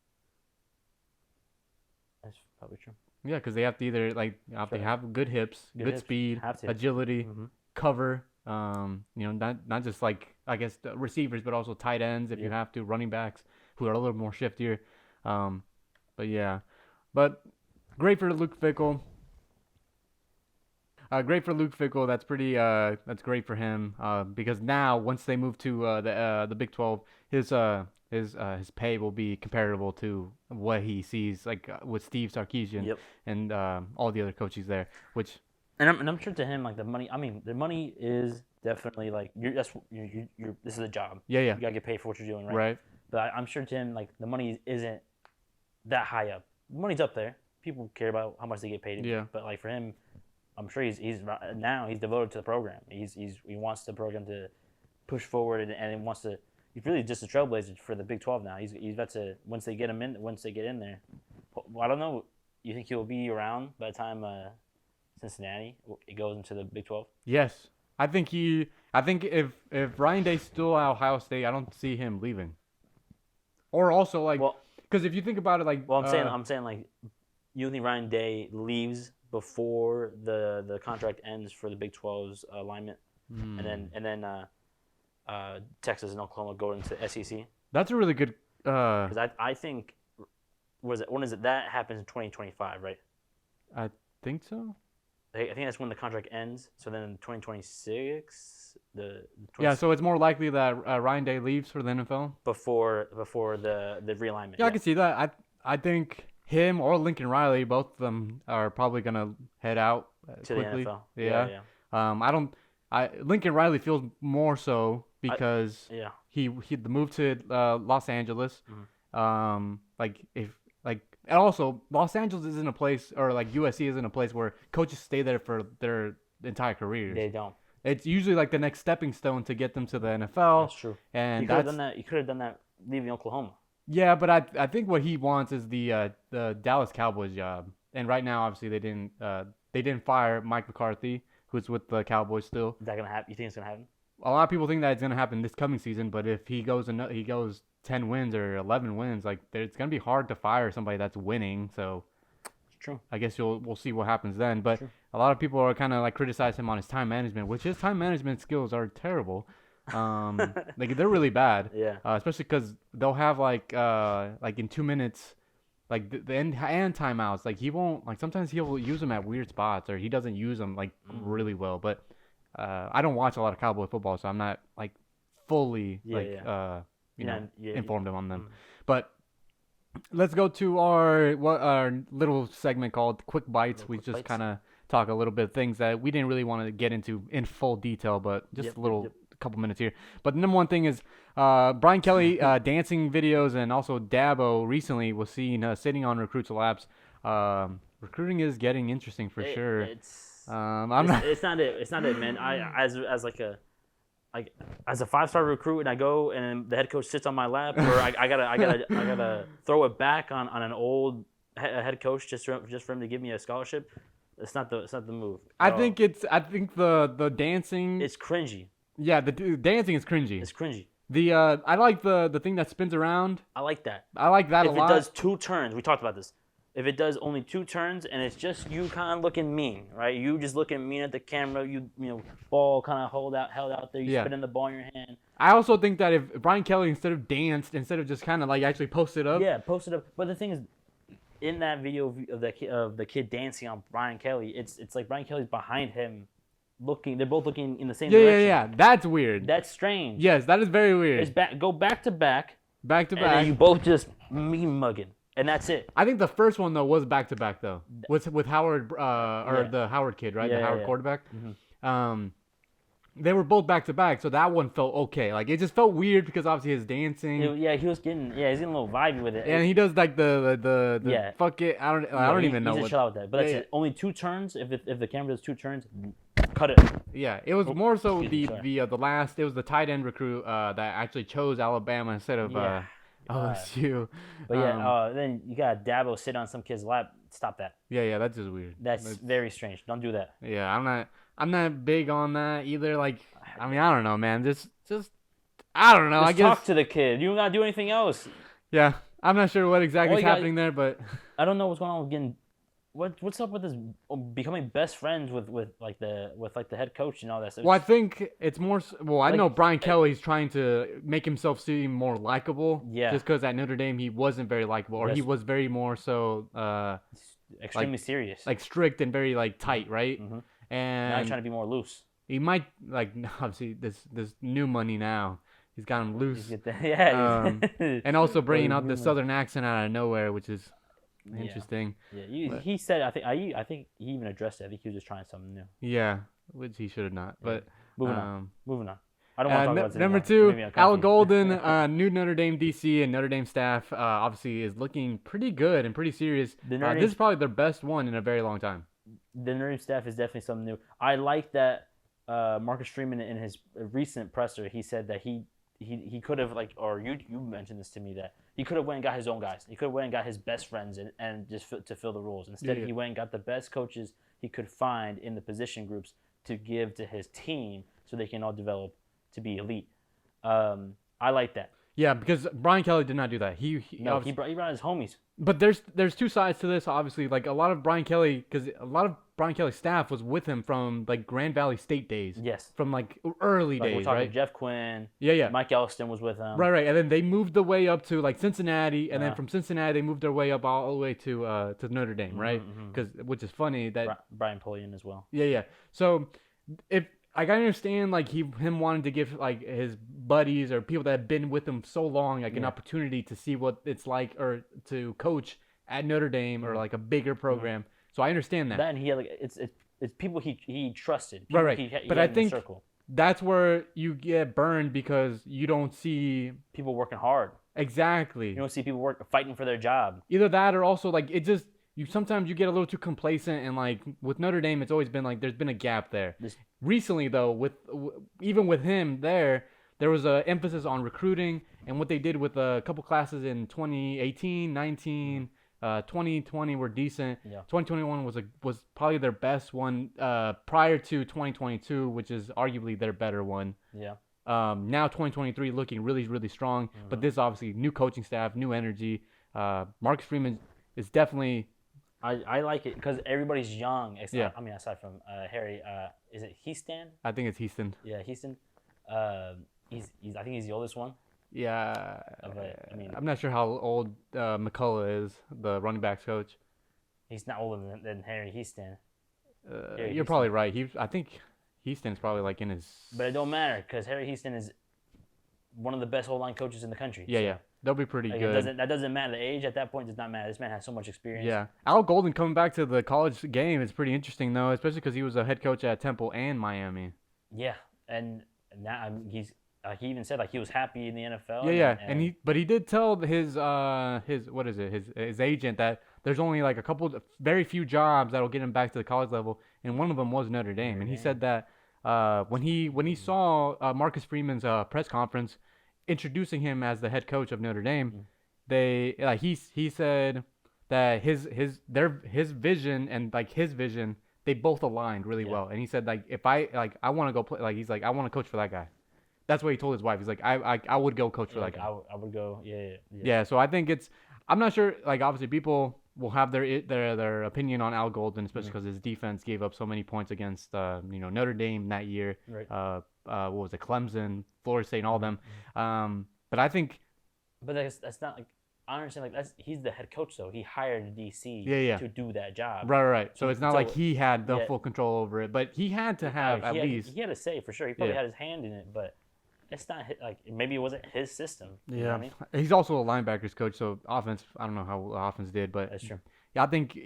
That's probably true. Yeah, because they have to either they have good hips, good speed, agility, cover. Not just I guess the receivers, but also tight ends if you have to, running backs who are a little more shiftier. But yeah, but great for Luke Fickell. Great for Luke Fickell. That's pretty. That's great for him. Because now once they move to the Big 12, his pay will be comparable to what he sees with Steve Sarkisian and all the other coaches there. Which and I'm sure to him the money. I mean, the money is definitely this is a job. Yeah. You gotta get paid for what you're doing, right? Right. But I'm sure to him the money isn't that high up. The money's up there. People care about how much they get paid. Yeah. But for him, I'm sure he's devoted to the program. He wants the program to push forward and he wants to. He's really just a trailblazer for the Big 12 now. He's about to once they get in there. Well, I don't know. You think he'll be around by the time Cincinnati it goes into the Big 12? Yes, I think if Ryan Day's still at Ohio State, I don't see him leaving. Or also because if you think about it, I'm saying you think Ryan Day leaves before the contract ends for the Big 12's alignment, and then Texas and Oklahoma go into SEC. That's a really good. Because I think when is it that happens in 2025, right? I think so. I think that's when the contract ends. So then in 2026, yeah. So it's more likely that Ryan Day leaves for the NFL before the realignment. Yeah, I can see that. I think him or Lincoln Riley, both of them are probably gonna head out to quickly. the NFL. Yeah. Lincoln Riley feels more so because he the move to Los Angeles. And also Los Angeles isn't a place, or USC isn't a place where coaches stay there for their entire careers. They don't. It's usually the next stepping stone to get them to the NFL. That's true. And you could have done that leaving Oklahoma. Yeah, but I think what he wants is the Dallas Cowboys job. And right now, obviously, they didn't fire Mike McCarthy, who's with the Cowboys still. Is that gonna happen? You think it's gonna happen? A lot of people think that it's gonna happen this coming season, but if he goes 10 wins or 11 wins, it's gonna be hard to fire somebody that's winning. So it's true. I guess we'll see what happens then. But a lot of people are kind of criticize him on his time management, which his time management skills are terrible. They're really bad. Yeah. Especially because they'll have in 2 minutes, the end and timeouts. He won't sometimes he'll use them at weird spots, or he doesn't use them really well. But I don't watch a lot of Cowboy football, so I'm not fully informed on them. But let's go to our little segment called Quick Bites. We just kind of talk a little bit of things that we didn't really want to get into in full detail, but just a little couple minutes here. But the number one thing is Brian Kelly dancing videos, and also Dabo recently was seen sitting on recruits' laps. Recruiting is getting interesting for sure. It's not it, man. As a 5-star recruit, and I go and the head coach sits on my lap, or I gotta throw it back on an old head coach just for him to give me a scholarship. It's not the move. I think the dancing. It's cringy. Yeah, the dancing is cringy. It's cringy. I like the thing that spins around. I like that. I like that a lot. If it does 2 turns, we talked about this. If it does only 2 turns and it's just you kind of looking mean, right? You just looking mean at the camera. You ball kind of held out there. You spinning the ball in your hand. I also think that if Brian Kelly instead of just kind of actually posted up. Yeah, posted up. But the thing is, in that video of the kid dancing on Brian Kelly, it's like Brian Kelly's behind him. They're both looking in the same direction. Yeah. That's weird. That's strange. Yes, that is very weird. Go back to back. Back to back. And then you both just me mugging. and that's it. I think the first one though was back to back though, with Howard the Howard kid, right? Yeah, The Howard yeah. quarterback. They were both back to back, so that one felt okay. Like it just felt weird because obviously his dancing. He's getting a little vibey with it. And he does like the Yeah. fuck it. I don't even know He's what. a chill out with that. But that's Yeah, it. Only 2 turns. If the camera does 2 turns, cut it. Yeah, it was more so excuse me, the last. It was the tight end recruit that actually chose Alabama instead of Yeah. LSU. But yeah, then you got Dabo sit on some kid's lap. Stop that. Yeah, that's just weird. That's very strange. Don't do that. Yeah, I'm not big on that either. Like, I mean, I don't know, man. Just I don't know. Just I guess talk to the kid. You don't gotta do anything else. yeah. I'm not sure what exactly All is you got- happening there, but I don't know what's going on with getting. What's up with this becoming best friends with the head coach and all that stuff? well, I think it's more. Well, I Like, know Brian Kelly's trying to make himself seem more likable. Yeah. Just because at Notre Dame he wasn't very likable, or he Yes. was very more so Extremely serious. like strict and very like tight, right? Mhm. Now And he's trying to be more loose. he might like obviously this new money now. He's got him loose, Yeah. and also bringing out the new southern accent out of nowhere, which is Yeah. interesting. Yeah, he said. I think he even addressed it. I think he was just trying something new. Yeah, which he should have not. But Moving on. I don't want to talk about this number anymore. 2, Maybe I'm Al confused. Golden, new Notre Dame DC and Notre Dame staff, obviously is looking pretty good and pretty serious. The Notre This Dame- is probably their best one in a very long time. The Notre Dame staff is definitely something new. I like that Marcus Freeman in his recent presser, he said that he could have you mentioned this to me that he could have went and got his own guys. He could have went and got his best friends and just to fill the roles. Instead, Yeah. he went and got the best coaches he could find in the position groups to give to his team so they can all develop to be elite. I like that. Yeah, because Brian Kelly did not do that. He He brought his homies. But there's 2 sides to this. Obviously, like a lot of Brian Kelly's staff was with him from like Grand Valley State days. Yes. From like early Like we're days, talking right? Jeff Quinn. Yeah. Mike Elston was with him. Right. And then they moved the way up to like Cincinnati, and then Yeah. from Cincinnati they moved their way up all the way to Notre Dame, right? Which is funny that Brian Polian as well. yeah. So if like I understand like him wanting to give like his buddies or people that have been with him so long like an opportunity to see what it's like or to coach at Notre Dame or like a bigger program. So I understand that. Then he had it's people he trusted. Right. He But had I in the think circle. that's where you get burned because you don't see People working hard. exactly. You don't see people fighting for their job. Either that or also like it just sometimes you get a little too complacent and like with Notre Dame it's always been like there's been a gap there. Recently though even with him there was a emphasis on recruiting and what they did with a couple classes in 2018, 19, 2020 were decent. Yeah. 2021 was probably their best one prior to 2022, which is arguably their better one. Yeah. Now 2023 looking really, really strong, but this obviously new coaching staff, new energy. Marcus Freeman is definitely. I like it because everybody's young. Yeah. I mean, aside from Harry, is it Heaston? I think it's Houston. Yeah, Heaston. He's I think he's the oldest one. Yeah. I mean, I'm not sure how old McCullough is, the running backs coach. he's not older than Harry Heaston. You're Houston. probably right. I think Houston's probably like in his. But it don't matter because Harry Heaston is one of the best O-line coaches in the country. Yeah, So, yeah. They'll be pretty like, good. that doesn't matter. The age at that point does not matter. This man has so much experience. Yeah. Al Golden coming back to the college game is pretty interesting, though, especially because he was a head coach at Temple and Miami. Yeah, and now he's he even said like he was happy in the NFL. Yeah. And he did tell his what is it, his agent that there's only like a couple, very few jobs that'll get him back to the college level, and one of them was Notre Dame. And he said that when he saw Marcus Freeman's press conference introducing him as the head coach of Notre Dame, he said that his vision and like his vision, they both aligned really well. And he said like if I want to go play, like he's like I want to coach for that guy. That's what he told his wife. He's like I would go coach for that guy. I would go. Yeah. Yeah, so I think I'm not sure. Like obviously people will have their opinion on Al Golden, especially because his defense gave up so many points against Notre Dame that year. Right. What was it, Clemson, Florida State, and all them. But I think. But that's not like I understand. Like he's the head coach, though. He hired a DC to do that job. Right. So it's not like he had the yeah. full control over it, but he had to have at least. He had a say for sure. He probably had his hand in it, but it's not like maybe it wasn't his system. You know what I mean? He's also a linebackers coach, so offense. I don't know how offense did, but That's true. yeah, I think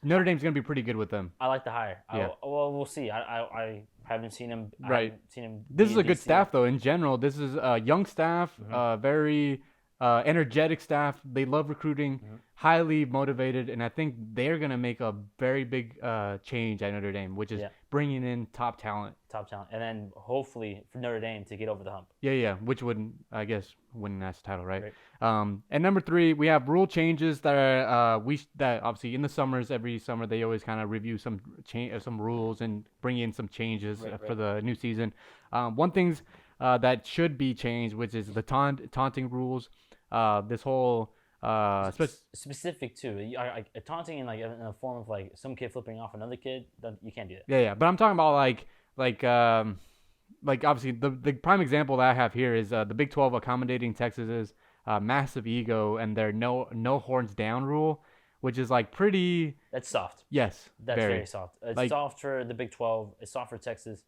Notre Dame's gonna be pretty good with them. I like the hire. Yeah. Well, we'll see. I haven't seen him. I Right. haven't seen him. This be is in a good DC. staff, though. In general, this is a young staff, very energetic staff. They love recruiting, highly motivated, and I think they're gonna make a very big change at Notre Dame, which is bringing in top talent. Top talent, and then hopefully for Notre Dame to get over the hump. Yeah, which would, I guess, win that title, right? And number 3, we have rule changes that are that obviously in the summers, every summer they always kind of review some rules and bring in some changes for the new season. One thing's that should be changed, which is the taunting rules. This whole specific too, taunting in in a form of like some kid flipping off another kid. You can't do that. Yeah, but I'm talking about like obviously the prime example that I have here is the Big 12 accommodating Texas's massive ego and their no horns down rule, which is like pretty. That's soft. Yes, that's very soft. It's soft for the Big 12. It's soft for Texas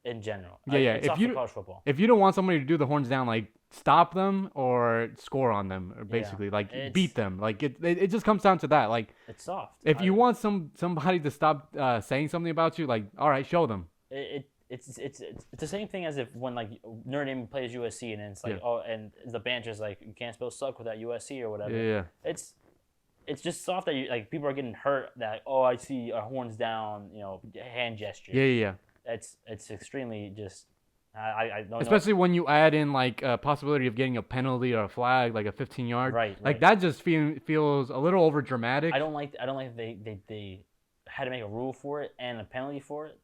in general. Yeah. It's soft for college football. If you don't want somebody to do the horns down, like stop them or score on them, or basically beat them. Like it just comes down to that. Like it's soft. If you want somebody to stop saying something about you, like all right, show them. It's the same thing as if when like Notre Dame plays USC and it's like and the banter's like you can't spell suck without USC or whatever. Yeah. It's just soft that you like people are getting hurt that I see a horns down hand gesture. Yeah. It's extremely just I don't especially when you add in like a possibility of getting a penalty or a flag, like a 15-yard. Right. Like that just feels a little over dramatic. I don't like they had to make a rule for it and a penalty for it.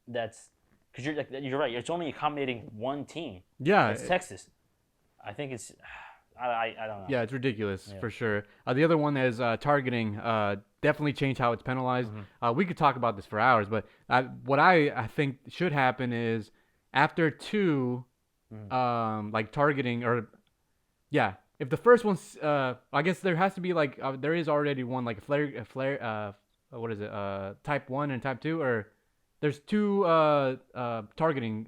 That's because you're right. It's only accommodating one team. Yeah. It's Texas. I think it's I don't know. Yeah, it's ridiculous for sure. The other one is targeting. Definitely change how it's penalized. We could talk about this for hours, but what I think should happen is after 2, like targeting or if the first one's I guess there has to be like there is already one like a flare what is it type 1 and type 2 or there's 2 targeting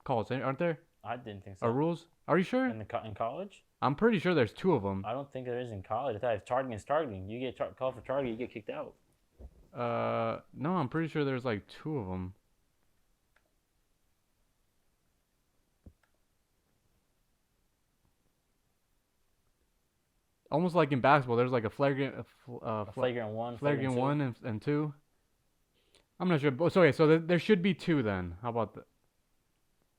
calls, aren't there? I didn't think so. Or rules? Are you sure? In college? I'm pretty sure there's 2 of them. I don't think there is in college. I thought if targeting is targeting, you get called for target, you get kicked out. No, I'm pretty sure there's like 2 of them. Almost like in basketball, there's like a flagrant one and 2. I'm not sure. So there should be 2 then. How about that?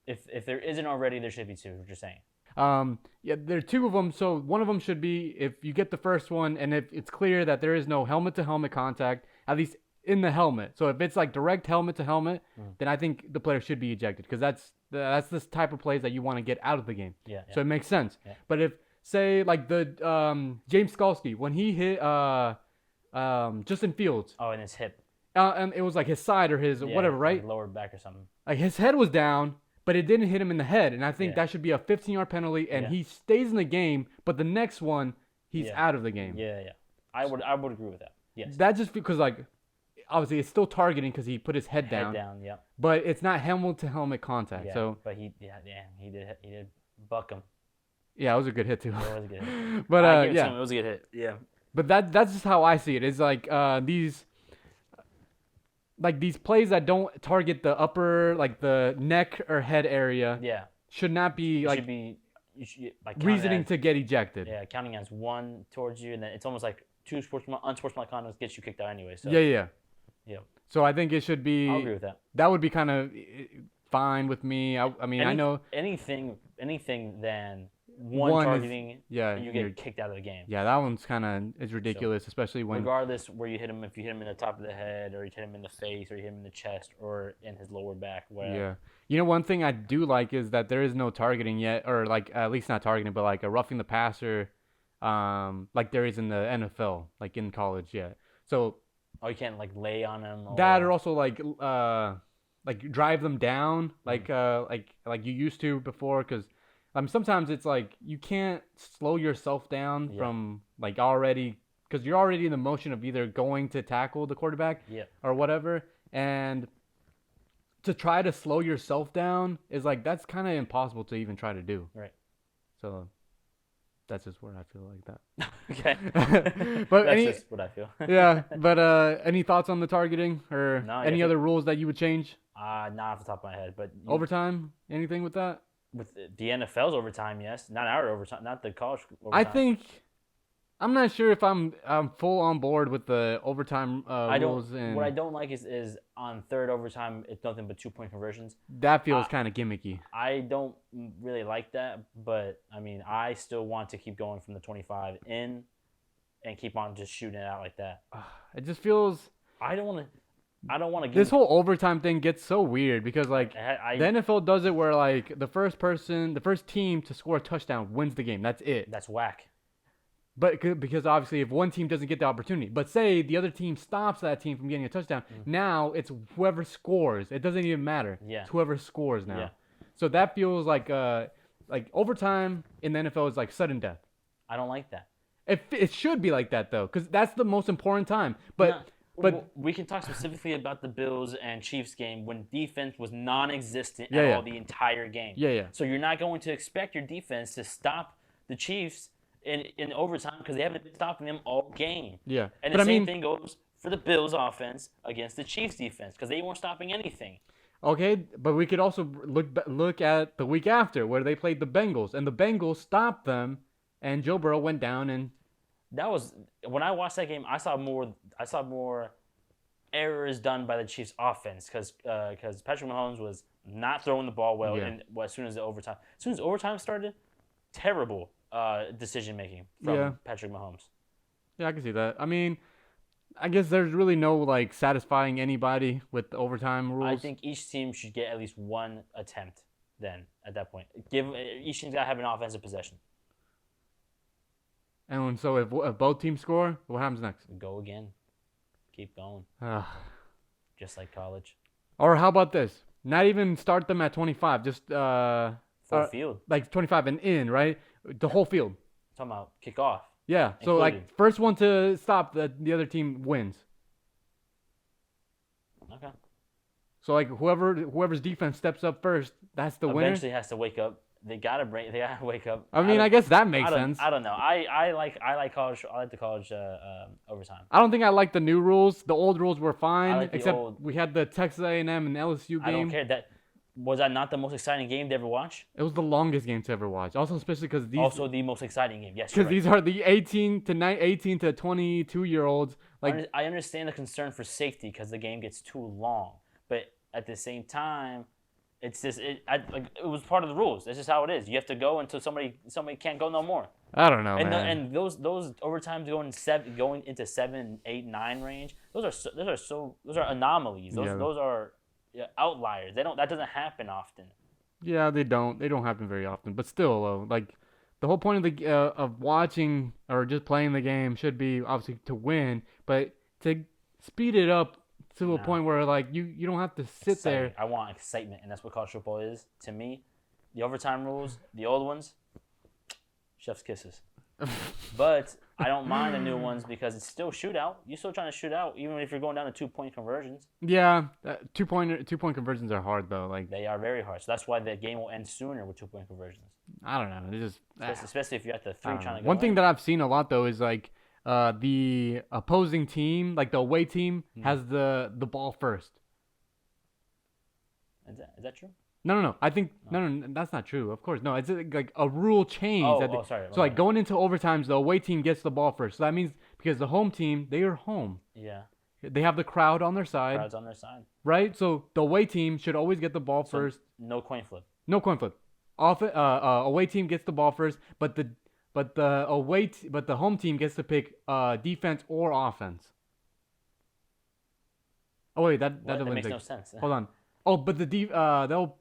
If there isn't already, there should be 2. What you're saying? There are 2 of them. So one of them should be if you get the first one, and if it's clear that there is no helmet-to-helmet contact, at least in the helmet. So if it's like direct helmet-to-helmet, then I think the player should be ejected because that's this type of plays that you want to get out of the game. Yeah. So it makes sense. Yeah. But if say like the James Skalski when he hit Justin Fields. Oh, in his hip. And it was like his side or his whatever, right? Like lower back or something. Like his head was down, but it didn't hit him in the head, and I think that should be a 15-yard penalty, and he stays in the game. But the next one, he's out of the game. Yeah. I would agree with that. Yes. That just because like obviously it's still targeting because he put his head down. Yeah. But it's not helmet-to-helmet contact. Yeah, so. But he did buck him. Yeah, it was a good hit too. It was a good hit. But it was a good hit. Yeah. But that's just how I see it. It's like these plays that don't target the upper, like the neck or head area. Yeah. Should not be you should like reasoning to get ejected. Yeah, counting as 1 towards you, and then it's almost like 2 unsportsmanlike conduct gets you kicked out anyway. So. Yeah. Yeah. So I think it should be. I'll agree with that. That would be kind of fine with me. I mean, I know anything than one targeting, you get kicked out of the game. Yeah, that one's kind of is ridiculous, especially when regardless where you hit him, if you hit him in the top of the head, or you hit him in the face, or you hit him in the chest, or in his lower back, whatever. Yeah, you know, one thing I do like is that there is no targeting yet, or like at least not targeting, but like a roughing the passer, like there is in the NFL, like in college yet. So. Oh, you can't like lay on him. That or also like drive them down, like you used to before, because. Sometimes it's like you can't slow yourself down from like already because you're already in the motion of either going to tackle the quarterback or whatever, and to try to slow yourself down is like that's kind of impossible to even try to do. Right. So that's just where I feel like that. Okay. But That's just what I feel. yeah, but any thoughts on the targeting or No, any other rules that you would change? Not off the top of my head, but Overtime? Anything with that? with the NFL's overtime, yes, not our overtime, not the college I overtime. think I'm not sure if I'm full on board with the overtime rules, and What I don't like is on third overtime, it's nothing but 2-point conversions. that feels kind of gimmicky. I don't really like that, but I mean, I still want to keep going from the 25 in and keep on just shooting it out like that. It just feels I don't want to. this whole overtime thing gets so weird because like the NFL does it where like the first team to score a touchdown wins the game. That's it. That's whack. But because obviously if one team doesn't get the opportunity, but say the other team stops that team from getting a touchdown, now it's whoever scores. It doesn't even matter. Yeah. It's whoever scores now. Yeah. So that feels like overtime in the NFL is like sudden death. I don't like that. It should be like that though, because that's the most important time. But we can talk specifically about the Bills and Chiefs game when defense was non-existent Yeah, at yeah. all the entire game. Yeah. So you're not going to expect your defense to stop the Chiefs in overtime because they haven't been stopping them all game. Yeah. And But the I same mean, thing goes for the Bills offense against the Chiefs defense because they weren't stopping anything. okay, but we could also look at the week after where they played the Bengals and the Bengals stopped them, and Joe Burrow went down and That was when I watched that game. I saw more errors done by the Chiefs offense because Patrick Mahomes was not throwing the ball well. Yeah. And as soon as overtime started, terrible decision making from Yeah. Patrick Mahomes. yeah, I can see that. I mean, I guess there's really no like satisfying anybody with the overtime rules. I think each team should get at least one attempt. Then at that point, each team's got to have an offensive possession. And so if both teams score, what happens next? Go again, keep going, just like college. Or how about this? Not even start them at 25, just Full field. like 25 and in, right? The whole field. Talking about kick off. Yeah. So Included. like first one to stop, the other team wins. Okay. So like whoever's defense steps up first, that's the winner. Eventually has to wake up. They gotta wake up. I mean, I guess that makes sense. I don't know. I like college. I like the college overtime. I don't think I like the new rules. The old rules were fine, like the except old- we had the Texas A&M and LSU game. I don't care. That was that not the most exciting game to ever watch. It was the longest game to ever watch. Also, especially because these Also the most exciting game. Yes, you're because right. these are the 18 to 22 year olds. Like I understand the concern for safety because the game gets too long, but at the same time, it's just it was part of the rules. That's just how it is. You have to go until somebody can't go no more. I don't know, And man. and those overtimes going into 7, 8, 9 range. Those are anomalies. Those are outliers. That doesn't happen often. Yeah, they don't happen very often. But still, like the whole point of the of watching or just playing the game should be obviously to win, but to speed it up to a point where like you don't have to sit there. I want excitement, and that's what college football is to me. The overtime rules, the old ones, chef's kisses. But I don't mind the new ones because it's still shootout. You're still trying to shoot out, even if you're going down to 2-point conversions. Yeah, 2-point conversions are hard though. Like They are very hard. So that's why the game will end sooner with 2-point conversions. I don't know. It's just Especially if you're at the 3 trying to go. one thing that I've seen a lot though is like the opposing team, like the away team, has the ball first. Is that true? No. I think no, that's not true. Of course, no. It's like a rule change. Sorry. So like going into overtimes, the away team gets the ball first. So that means because the home team, they are home. Yeah. They have the crowd on their side. Crowd's on their side. Right. So the away team should always get the ball So first. No coin flip. No coin flip. Away team gets the ball first, but the home team gets to pick defense or offense. Oh wait, that makes no sense. Hold on. Oh, but they'll.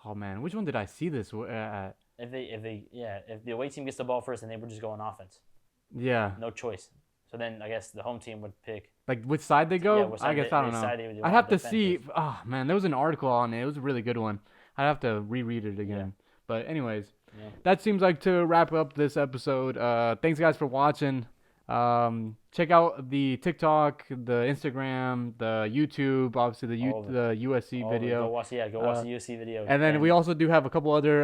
Oh man, which one did I see this at? If the away team gets the ball first, then they would just go on offense. Yeah. No choice. So then I guess the home team would pick. Like which side they go? Yeah, which side I guess they I don't decide know. they I'd want have to defensive. see. Oh man, there was an article on it. It was a really good one. I'd have to reread it again. But anyways, that seems like to wrap up this episode. Thanks guys for watching. Check out the TikTok, the Instagram, the YouTube, obviously the USC video. Go watch the USC video. And then we also do have a couple other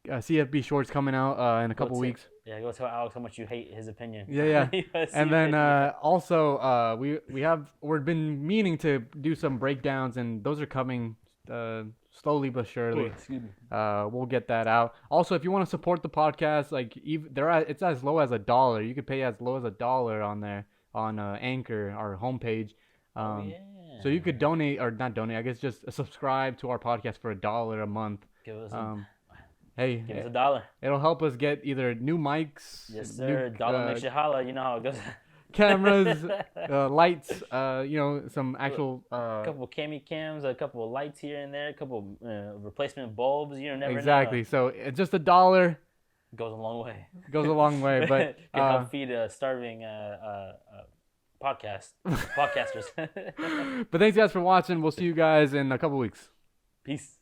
CFB shorts coming out in a couple weeks. Yeah, go tell Alex how much you hate his opinion. Yeah. And then also we've been meaning to do some breakdowns, and those are coming slowly but surely. Excuse me. We'll get that out. Also, if you want to support the podcast, like it's as low as $1. You could pay as low as $1 on there on Anchor, our homepage. So you could donate or not donate. I guess just subscribe to our podcast for $1 a month. Give us give us $1. It'll help us get either new mics. Yes, sir. Dollar makes you holla. You know how it goes. Cameras, lights, some actual a couple cams, a couple of lights here and there, a couple replacement bulbs. You never exactly. know. So it's just $1 goes a long way. Goes a long way, but can help feed starving podcasters. But thanks guys for watching. We'll see you guys in a couple weeks. Peace.